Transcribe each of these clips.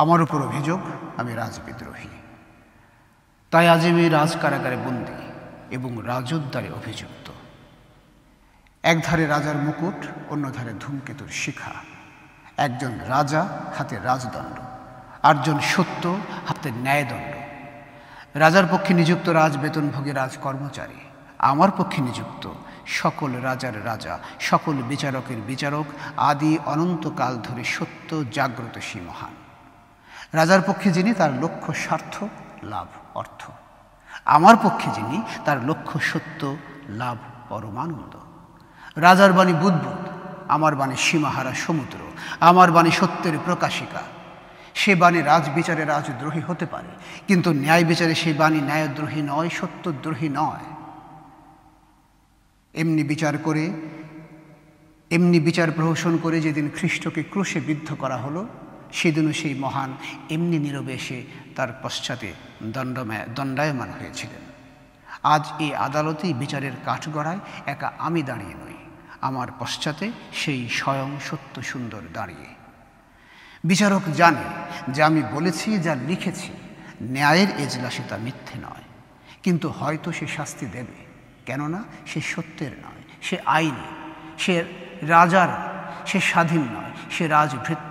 আমার উপর অভিযোগ আমি রাজবিদ্রোহী, তাই আজ আমি রাজ কারাগারে বন্দী এবং রাজোদ্ধারে অভিযুক্ত। একধারে রাজার মুকুট, অন্যধারে ধূমকেতুর শিখা। একজন রাজা, হাতে রাজদণ্ড, আরেকজন সত্য, হাতে ন্যায়দণ্ড। রাজার পক্ষে নিযুক্ত রাজবেতনভোগী রাজকর্মচারী, আমার পক্ষে নিযুক্ত সকল রাজার রাজা, সকল বিচারকের বিচারক, আদি অনন্তকাল ধরে সত্য জাগ্রত সেই মহান। রাজার পক্ষে যিনি, তার লক্ষ্য স্বার্থ, লাভ অর্থ। আমার পক্ষে যিনি, তার লক্ষ্য সত্য, লাভ পরমানন্দ। রাজার বাণী বুদ্বুদ, আমার বাণী সীমাহারা সমুদ্র। আমার বাণী সত্যের প্রকাশিকা। সে বাণী রাজবিচারে রাজদ্রোহী হতে পারে, কিন্তু ন্যায় বিচারে সেই বাণী ন্যায়দ্রোহী নয়, সত্যদ্রোহী নয়। এমনি বিচার প্রহসন করে যেদিন খ্রিস্টকে ক্রুশে বিদ্ধ করা হলো, সেদিনও সেই মহান এমনি নীরবে এসে তার পশ্চাতে দণ্ডায়মান হয়েছিলেন। আজ এই আদালতেই বিচারের কাঠগড়ায় একা আমি দাঁড়িয়ে নই, আমার পশ্চাতে সেই স্বয়ং সত্য সুন্দর দাঁড়িয়ে। বিচারক জানে যে আমি বলেছি, যা লিখেছি ন্যায়ের এজলাসে তা মিথ্যে নয়, কিন্তু হয়তো সে শাস্তি দেবে, কেননা সে সত্যের নয়, সে আইনি, সে রাজার, সে স্বাধীন নয়, সে রাজভৃত্য।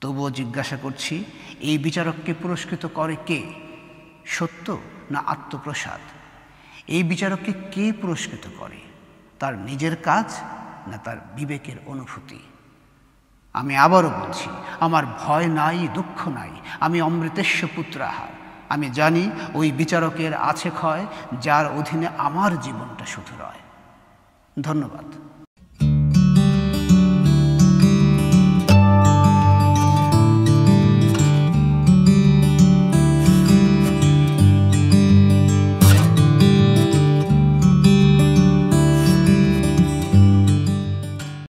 তবুও জিজ্ঞাসা করছি, এই বিচারককে পুরস্কৃত করে কে? সত্য না আত্মপ্রসাদ? এই বিচারককে কে পুরস্কৃত করে? তার নিজের কাজ না তার বিবেকের অনুভূতি? আমি আবারও বলছি, আমার ভয় নাই, দুঃখ নাই, আমি অমৃতেস্য পুত্রাহার। আমি জানি ওই বিচারকের আছে ক্ষয়, যার অধীনে আমার জীবনটা শুধু রয়। ধন্যবাদ।